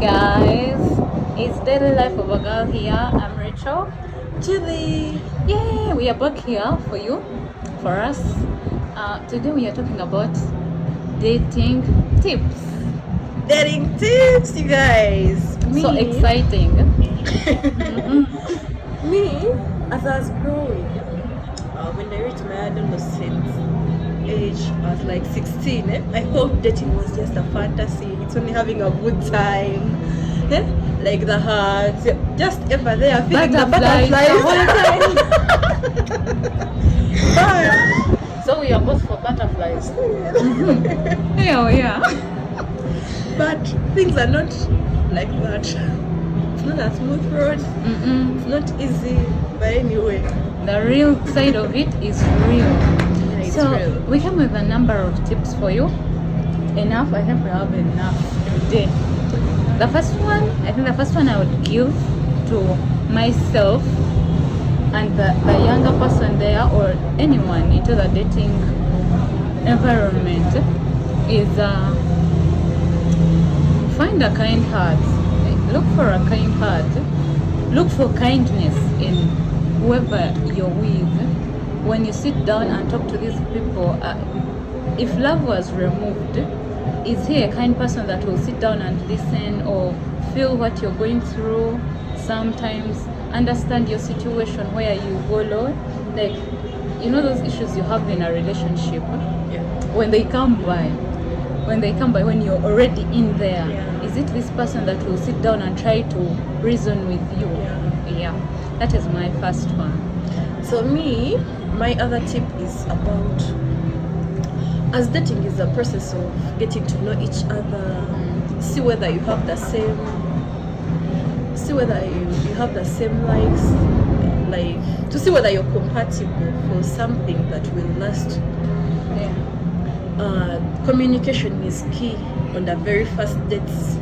guys, it's Daily Life of a Girl here. I'm Rachel. Julie. Yay! We are back here for you, for us. Today we are talking about dating tips. Dating tips, you guys. So exciting. Me, as I was growing, when I reached my adolescent age, I was like 16. I thought dating was just a fantasy. It's only having a good time. Like the heart, just ever there, feeling the butterflies the So we are both for butterflies. Yeah. But things are not like that. It's not a smooth road. It's not easy. But anyway, the real side of it is real. It's so real. we come with a number of tips for you. Enough? I think we have enough today. The first one I would give to myself and the younger person there, or anyone into the dating environment, is find a kind heart. Look for a kind heart. Look for kindness in whoever you're with. When you sit down and talk to these people, if love was removed, is he a kind person that will sit down and listen or feel what you're going through? Sometimes understand your situation where you go low, like those issues you have in a relationship. When they come by, when you're already in there, is it this person that will sit down and try to reason with you? That is my first one. So me, my other tip is about, as dating is a process of getting to know each other, see whether you have the same likes, like to see whether you're compatible for something that will last. Communication is key on the very first dates.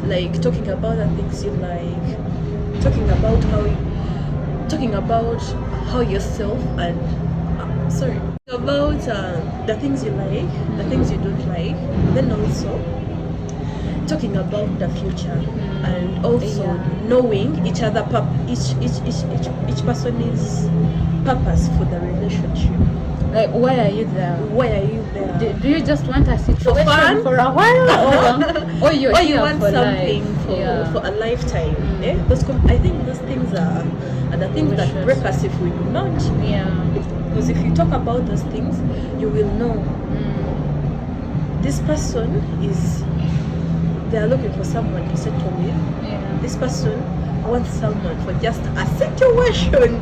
Like talking about the things you like, talking about how yourself and about the things you like, the things you don't like, then also talking about the future, and also knowing each other, each person's purpose for the relationship. Like, why are you there? Do you just want a situation for a while, or you want for something life? for a lifetime? I think those things are the things that break us if we do not. Because if you talk about those things, you will know this person they are looking for someone to settle with. This person wants someone for just a situation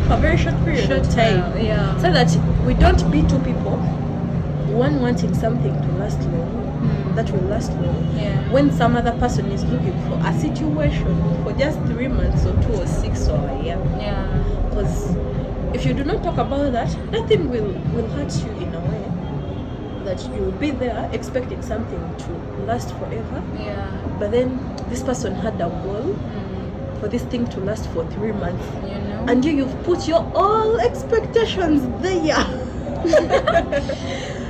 for a very short period of time. So that we don't be two people, one wanting something to last long, that will last long, when some other person is looking for a situation for just 3 months or 2 or 6 or a year. Because if you do not talk about that, nothing will hurt you in a way that you will be there expecting something to last forever. But then this person had a goal for this thing to last for 3 months, and you've put your all expectations there.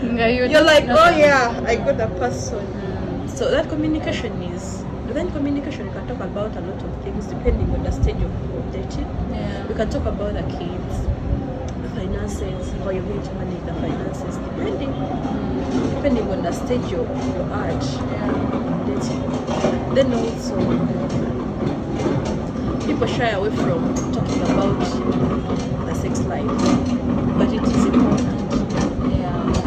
You're like, I got a person. So that communication you can talk about a lot of things depending on the stage of dating. We can talk about the kids, the finances, how you're going to manage the finances, depending on the stage you're at in dating. Then also, people shy away from talking about the sex life, but it is important.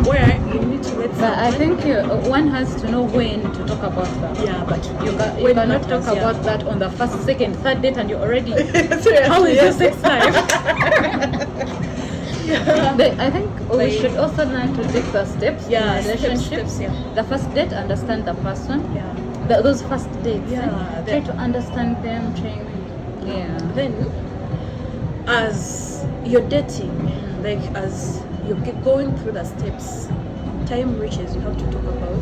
Where you need to let someone. I think one has to know when to talk about that. But you cannot talk about that on the first, second, third date, and you're already. How is your sex life? I think we should also learn to take the steps in relationships. The first date, understand the person. Those first dates. Try to understand them. Then, as you're dating, like as you're going through the steps, time reaches, you have to talk about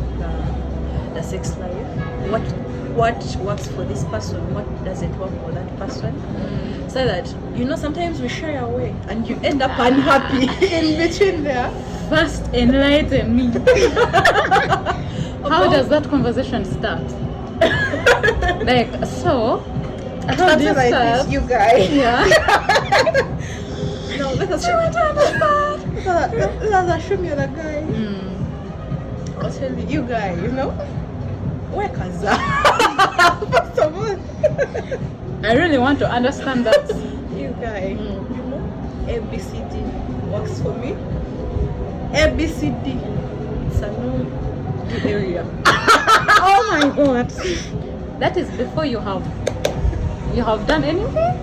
the sex life. What works for this person, what doesn't work for that person, so that sometimes we shy away and you end up unhappy in between there. First enlighten me. How does that conversation start? Like, so how do Something you like serve? this, you guys. Yeah. No, let us show let us show me the guy. I'll tell you, you guy, you know? Where kaza? First of all. I really want to understand that. You guy, you know, ABCD works for me. ABCD, it's a no area. Oh my god. That is before you have done anything?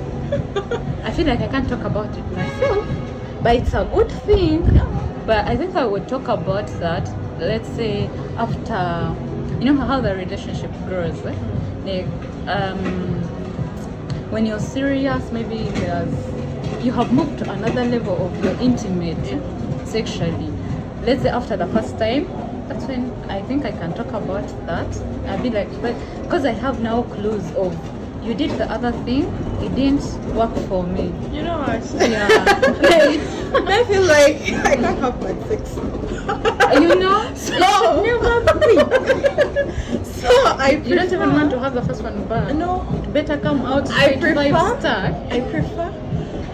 I feel like I can't talk about it myself, but it's a good thing. But I think I would talk about that, let's say, after, you know how the relationship grows, eh? Like, when you're serious, maybe you have moved to another level of your intimate sexually. Let's say after the first time, that's when I think I can talk about that. I'll be like, because I have now clues of, you did the other thing, it didn't work for me. You know what? Yeah. I feel like I can't have bad sex. You know? So, Never be. so I prefer, You don't even want to have the first one back. No. It better come out I straight 5-star. prefer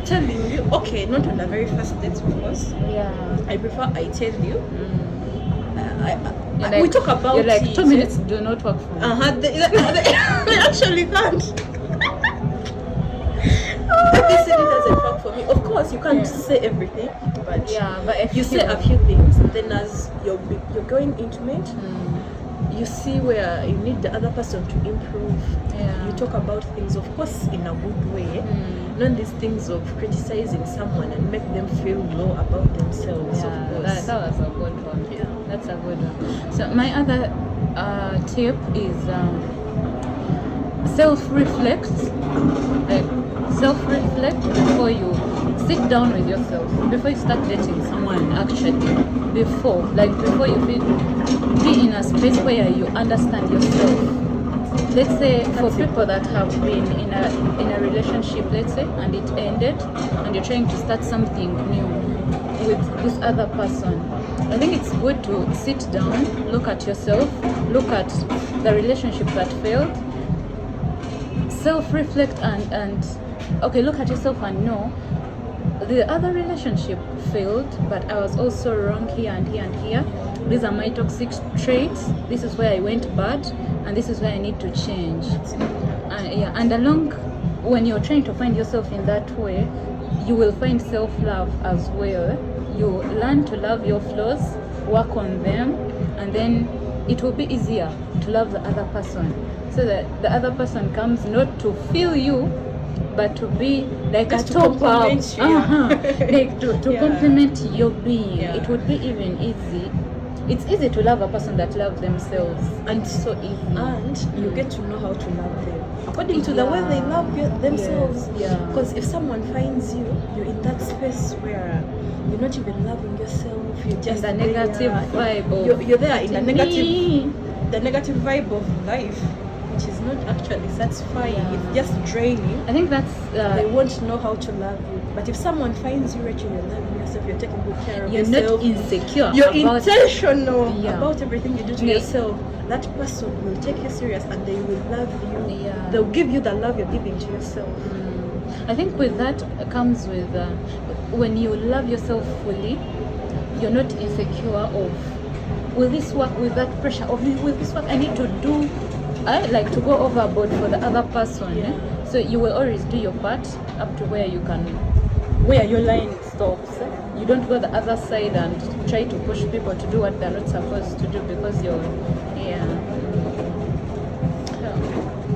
telling you, okay, not on the very first date, of course. Yeah. I prefer I tell you. You're like, we talk about you're like it. 2 minutes do not work for me. They actually can't. This doesn't work for me. Of course, you can't say everything, but but if you say a few things. Then, as you're going intimate, you see where you need the other person to improve. Yeah. You talk about things, of course, in a good way. Not these things of criticizing someone and make them feel low about themselves. Yeah, of course. that was a good one. Yeah. That's a good one. So my other tip is self-reflect. Like, self-reflect before you sit down with yourself, before you start dating someone. Actually, before you be in a space where you understand yourself. Let's say for people that have been in a relationship, let's say, and it ended, and you're trying to start something new with this other person, I think it's good to sit down, look at yourself, look at the relationship that failed, self-reflect and okay, look at yourself and know the other relationship failed, but I was also wrong here and here and here. These are my toxic traits. This is where I went bad, and this is where I need to change. And along, when you're trying to find yourself in that way, you will find self-love as well. You learn to love your flaws, work on them, and then it will be easier to love the other person. So that the other person comes not to feel you, but to be like Just a to top up, compliment you. like to Yeah. complement your being. Yeah. It would be even easy. It's easy to love a person that loves themselves, and it's so easy. And you get to know how to love them according to the way they love themselves. Yes, yeah. Because if someone finds you, you're in that space where you're not even loving yourself. You're just the negative vibe. You're there in the Me. negative vibe of life, which is not actually satisfying. Yeah. It's just draining. I think that's They won't know how to love you. But if someone finds you, Rachel, you're loving yourself, you're taking good care of you're yourself. not insecure. You're about intentional Yeah. about everything you do to Yeah. yourself. That person will take you serious and they will love you. Yeah. They'll give you the love you're giving to yourself. I think with that comes with when you love yourself fully, you're not insecure of, will this work, with that pressure of, will this work, I need to do, I like to go overboard for the other person. Yeah. So you will always do your part up to where you can, where your line stops. You don't go the other side and try to push people to do what they're not supposed to do because you're,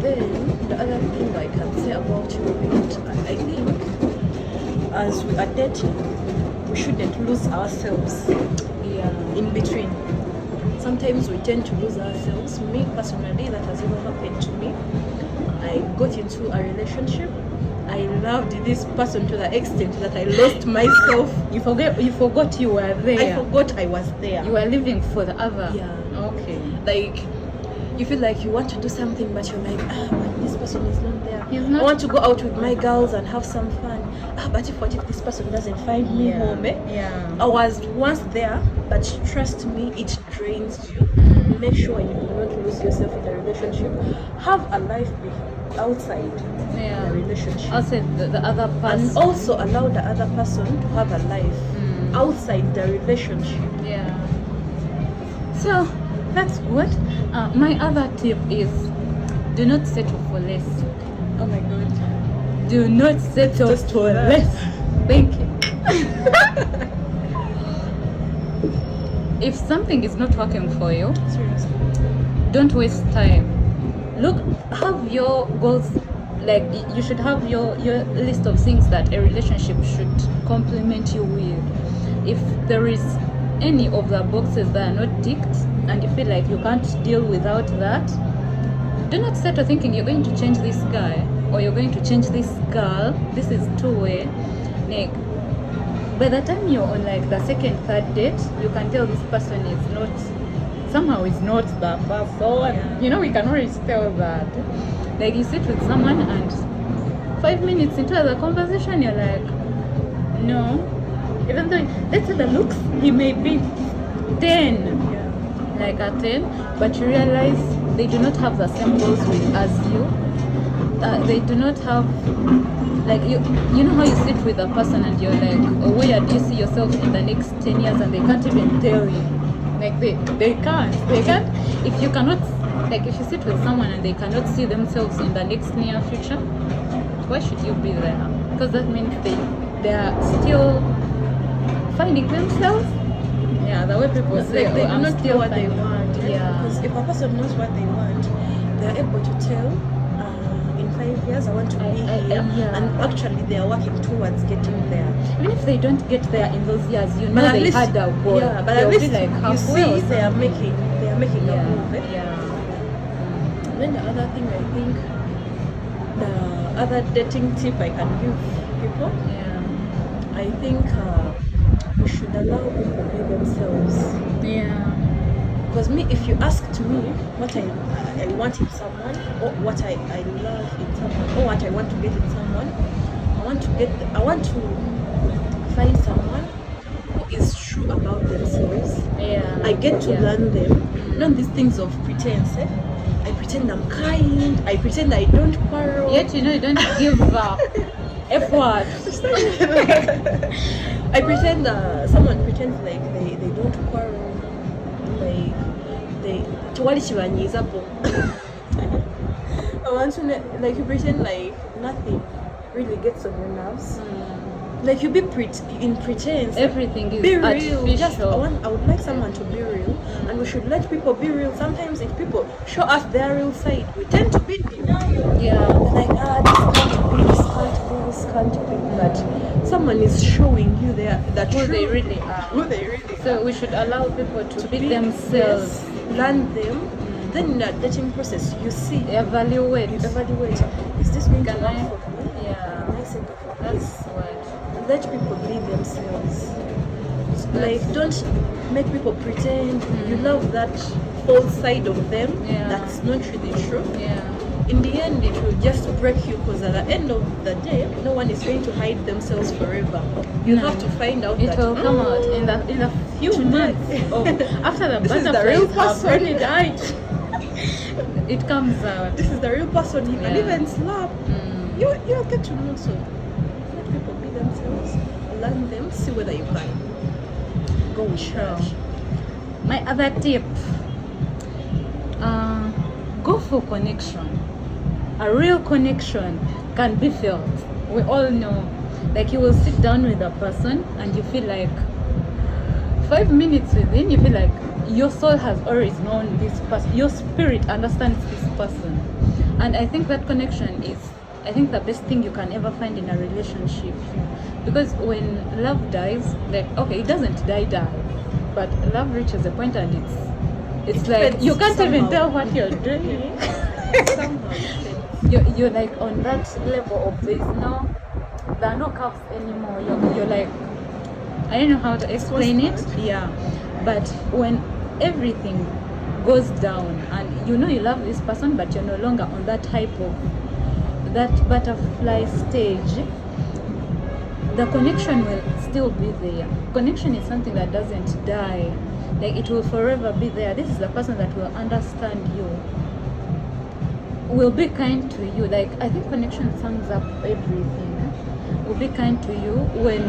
Then the other thing I can say about you, I think as we are dating, we shouldn't lose ourselves in between. Sometimes we tend to lose ourselves. Me personally, that has ever happened to me. I got into a relationship. I loved this person to the extent that I lost myself. You forgot you were there. I forgot I was there. You were living for the other. Yeah. Okay. Like, you feel like you want to do something, but you're like, but this person is not there. He's not- I want to go out with my girls and have some fun. But what if this person doesn't find me home? Yeah. I was once there, but trust me, it drains you. make sure you do not lose yourself in the relationship. Have a life outside the relationship. Also, the other person. And also allow the other person to have a life outside the relationship. Yeah. So that's good. My other tip is do not settle for less. Oh my God. Do not settle for less. Thank you. If something is not working for you, Seriously. don't waste time. Look, have your goals. Like you should have your list of things that a relationship should complement you with. If there is any of the boxes that are not ticked and you feel like you can't deal without that, do not settle thinking you're going to change this guy or you're going to change this girl. This is two-way. Like, by the time you're on like the second, third date, you can tell this person is not, somehow is not the person. Yeah. You know, we can always tell that. Like you sit with someone and 5 minutes into the conversation, you're like, no. Even though, let's say the looks, he may be 10, like a 10, but you realize they do not have the same goals as you. They do not have, like, you know how you sit with a person and you're like, oh, where do you see yourself in the next 10 years, and they can't even tell you. Like, they can't. If you cannot, like, if you sit with someone and they cannot see themselves in the next near future, why should you be there? Because that means they are still finding themselves. Yeah, the way people say, Like they do I'm not know still what they finding-" want. Yeah. Because if a person knows what they want, they are able to tell, in 5 years I want to be here. yeah. And actually they are working towards getting there. Even if they don't get there in those years, you know But at they least, had a goal. yeah, but They'll at be least like you halfway or see they are making a move. Eh? yeah. And then the other thing I think, the other dating tip I can give people, I think we should allow people to be themselves. Yeah. Because me, if you asked me what I want in someone, or what I love in someone, or what I want to get in someone, I want to find someone who is true about themselves. Yeah. I get to learn them, not these things of pretense. Eh? I pretend I'm kind. I pretend I don't quarrel. Yet you know you don't give effort. I pretend someone pretends like they don't quarrel, like they towali chibanyizapo. I want to like you pretend like nothing really gets on your nerves. Like you be in pretense. Everything is be real. artificial. Just I would like someone to be real, and we should let people be real. Sometimes if people show us their real side, we tend to be denial. Yeah. Like this can't be. But someone is showing you the Who truth. they really are. Who they really are. So we should allow people to be themselves. Yes, learn them. Then in the dating process, you see, Evaluate. is this going to Can work I- for me? Yeah. Can I settle for That's this? what. Let people be themselves. Like, don't make people pretend you love that false side of them that's not really true. Yeah. In the end, it will just break you, because at the end of the day, no one is going to hide themselves forever. You No. have to find out It that will come out in a few today- months of after the This is the butterflies real have person. already died. It comes out. this is the real person. He can Yeah. even slap. You get to know. So let people be themselves. Learn them. See whether you can go with that. My other tip, go for connection. A real connection can be felt. We all know. Like you will sit down with a person and you feel like 5 minutes within, you feel like your soul has always known this person. Your spirit understands this person. And I think that connection is, I think, the best thing you can ever find in a relationship. Because when love dies, like, okay, it doesn't die, but love reaches a point and it's like fades you can't even somehow. tell what you're doing. Somehow it fits. You're like on that level of there are no curves anymore. You're like, I don't know how to explain it. Yeah, but when everything goes down and you know you love this person, but you're no longer on that type of that butterfly stage, the connection will still be there. Connection is something that doesn't die. like it will forever be there. This is the person that will understand you, will be kind to you. Like, I think connection sums up everything. Will be kind to you when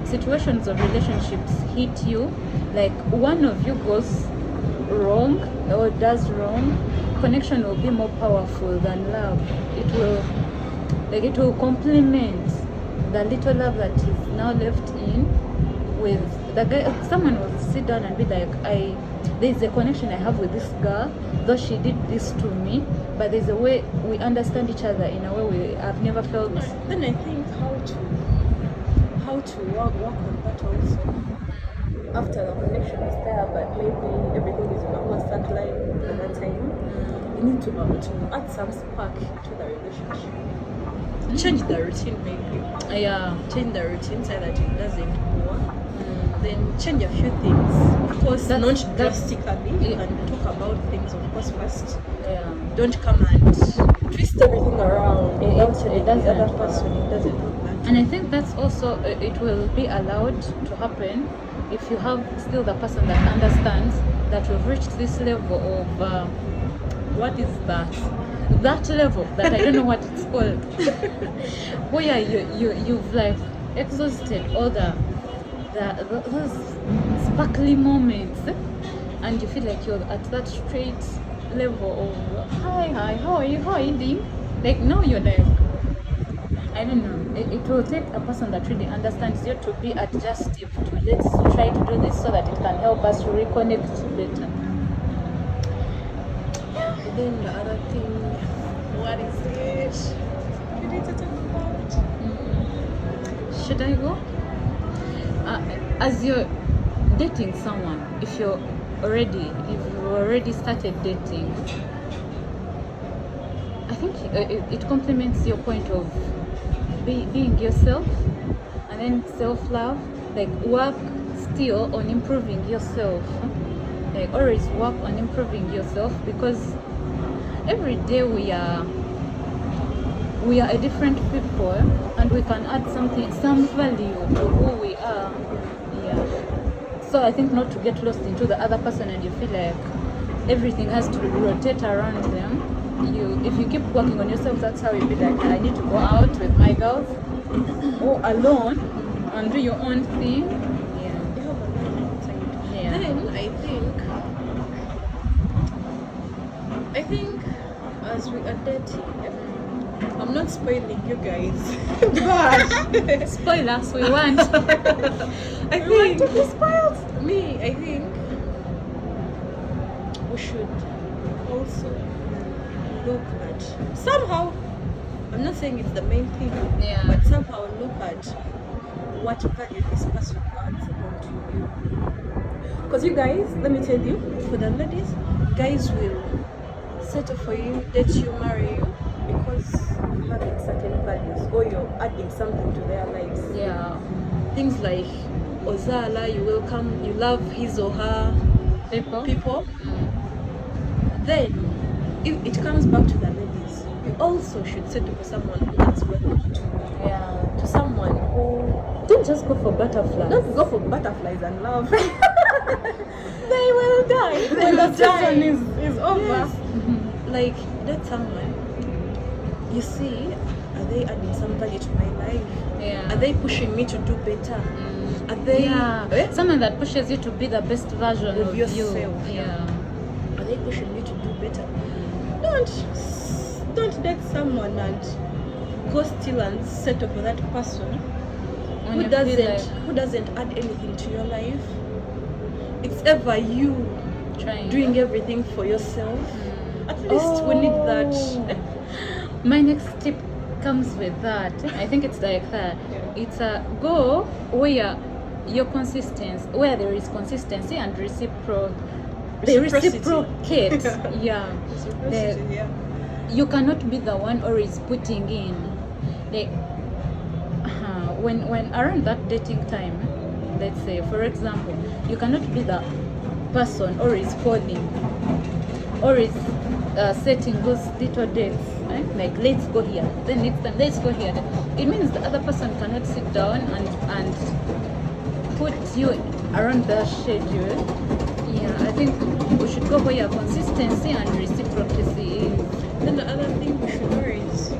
situations of relationships hit you, like one of you goes wrong or does wrong. Connection will be more powerful than love. It will complement the little love that is now left in with the guy. Someone will sit down and be like, there's a connection I have with this girl, though she did this to me, but there's a way we understand each other in a way we have never felt. Then I think how to work on that also. After the connection is there, but maybe everything is on a sad line at that time, you need to add some spark to the relationship. Change the routine, maybe. Yeah. Change the routine so that it doesn't bore. Then change a few things. Of course, not drastically. You can talk about things, of course, first. Yeah. Don't come and twist everything around. It doesn't. The other person. It doesn't look that. And I think that's also, it will be allowed to happen if you have still the person that understands that you've reached this level of what is that level that I don't know what it's called, where you've like exhausted all those sparkly moments, and you feel like you're at that straight level of hi, how are you doing? Like now you're like, I don't know. It will take a person that really understands you to be adjustive to let's try to do this so that it can help us reconnect better. Then the other thing, what is it? We need to talk about. Should I go? As you're dating someone, if you've already started dating, I think it complements your point of being yourself, and then self-love. Like, work still on improving yourself. Like, always work on improving yourself, because every day we are a different people, and we can add some value to who we are. Yeah. So I think not to get lost into the other person and you feel like everything has to rotate around them. If you keep working on yourself, that's how you'll be like, I need to go out with my girls or alone and do your own thing. Yeah. Then I think as we are dating, I'm not spoiling you guys, but Spoilers, we want. I think to be spoiled. I think we should also look at somehow. I'm not saying it's the main thing, but somehow look at what value this person adds onto you. Because you guys, let me tell you, for the ladies, guys will settle for you, date you, marry you because you're having certain values or you're adding something to their lives. Yeah. Things like Ozala, you welcome, you love his or her people. Then if it comes back to the ladies, you also should settle for someone who adds value to someone who Don't just go for butterflies. don't go for butterflies and love. They will die When the season is over. Yes. Like, that's someone, you see, are they adding some value to my life? Yeah. Are they pushing me to do better? Are they someone that pushes you to be the best version of yourself? you. Yeah. Are they pushing you to do better? Don't date someone and go still and settle for that person When who you feel doesn't add anything to your life. It's ever you trying doing everything for yourself. At least we need that. My next tip comes with that. I think it's like that. It's a go where your consistency, where there is consistency and they reciprocate. Yeah. Reciprocity, You cannot be the one always putting in. Like, when around that dating time, let's say, for example, you cannot be the person always calling, always setting those little dates, right? Like, let's go here, then next time let's go here. It means the other person cannot sit down and put you around their schedule. Yeah, I think we should go where consistency and reciprocity is. Then the other thing we should do is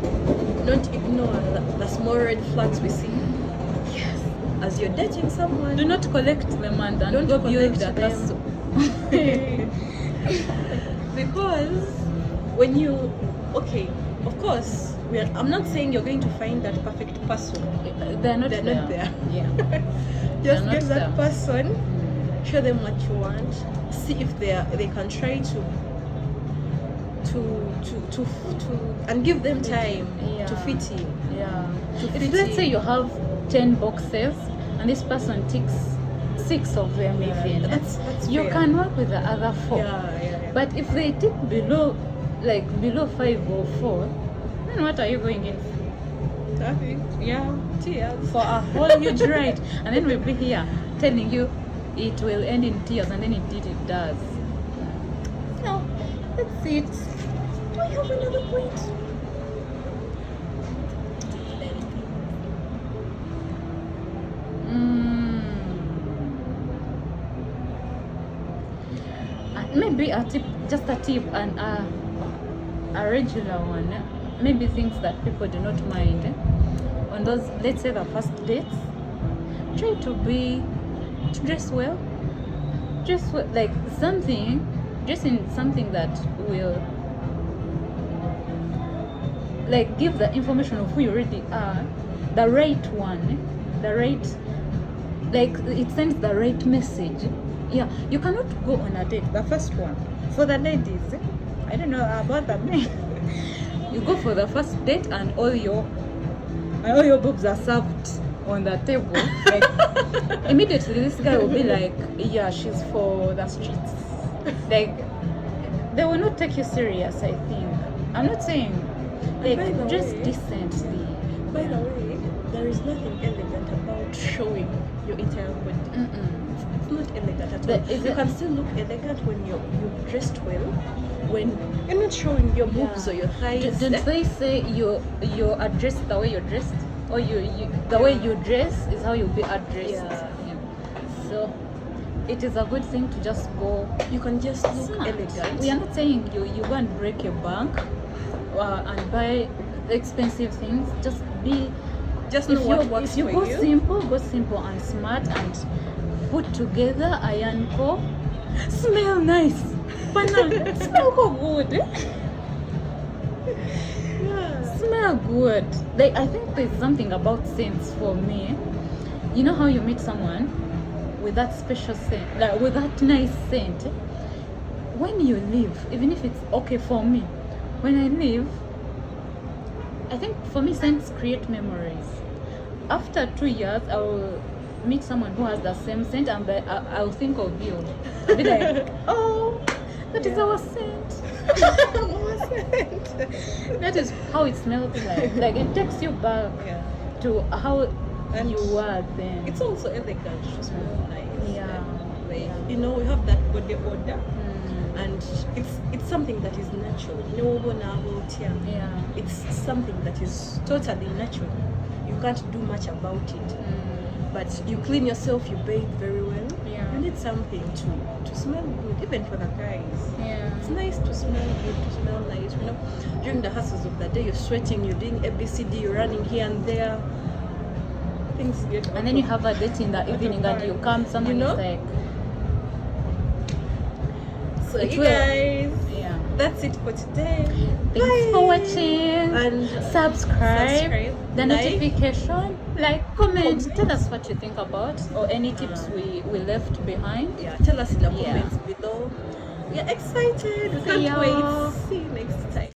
not ignore the small red flags we see. Yes. As you're dating someone, Do not collect them and Don't go build collect that them. castle. because when you of course I'm not saying you're going to find that perfect person. They're not They're there. not there. Yeah. Just They're get not that there. person, show them what you want, see if they can try to and give them time Yeah. to fit in. Yeah. To If fit let's say in. you have 10 boxes and this person ticks 6 of them, Yeah, even that's you fair. can work with the other 4. Yeah. But if they tick below 5 or 4, then what are you going in for? Traffic. Yeah. Tears. For a whole huge ride? And then we'll be here telling you it will end in tears, and then it does. So that's it. Do I have another point? Maybe a tip, just a tip, and a regular one. Maybe things that people do not mind on those, let's say, the first dates. Try to dress well. Dress well, like dress in something that will like give the information of who you really are, the right one, the right, like it sends the right message. Yeah, you cannot go on a date, the first one. For the ladies, I don't know about the men. You go for the first date and all your boobs are served on the table. Like immediately this guy will be like, yeah, she's for the streets. Like they will not take you serious, I think. I'm not saying like by the dress way- decently. By the way, there is nothing elegant about showing your entire body. It's not elegant at But all. is You it- can still look elegant when you've dressed well. When you're not showing your boobs Yeah. or your thighs. Don't they say you are dressed the way you're dressed, or the way you dress is how you'll be addressed? Yeah. So it is a good thing to just go You can just look smart. elegant. We are not saying you go and break your bank and buy expensive things. Just be. Just know what works if you for go simple and smart and put together. Ayanko, smell nice. Banana, smell good. Yeah. Smell good. Like I think there's something about scents for me. You know how you meet someone with that special scent, like with that nice scent. When you leave, even if it's okay for me, when I leave, I think for me scents create memories. After 2 years, I will meet someone who has the same scent, and I'll think of you. I'll be like, oh, that is Yeah. our scent. That is how it smells like. Like it takes you back Yeah. to how And you were then. It's also elegant to smell nice. Yeah. And, like, Yeah. you know, we have that body odor, Mm. and it's something that is natural. No one Yeah. It's something that is totally natural. You can't do much about it. But you clean yourself, you bathe very well. Yeah. You need something to smell good, even for the guys. Yeah. It's nice to smell good, to smell nice. You know, during the hustles of the day, you're sweating, you're doing ABCD, you're running here and there. Things get And then you have a date in the evening and you come, someone You know? is like, So It you will. guys, yeah. that's it for today. Thanks for Bye. watching. And Subscribe. The like. notification. Like, comment. Tell us what you think about or any tips we left behind. Yeah, tell us in the Yeah. comments below. We are excited. We See can't ya. wait. See you next time.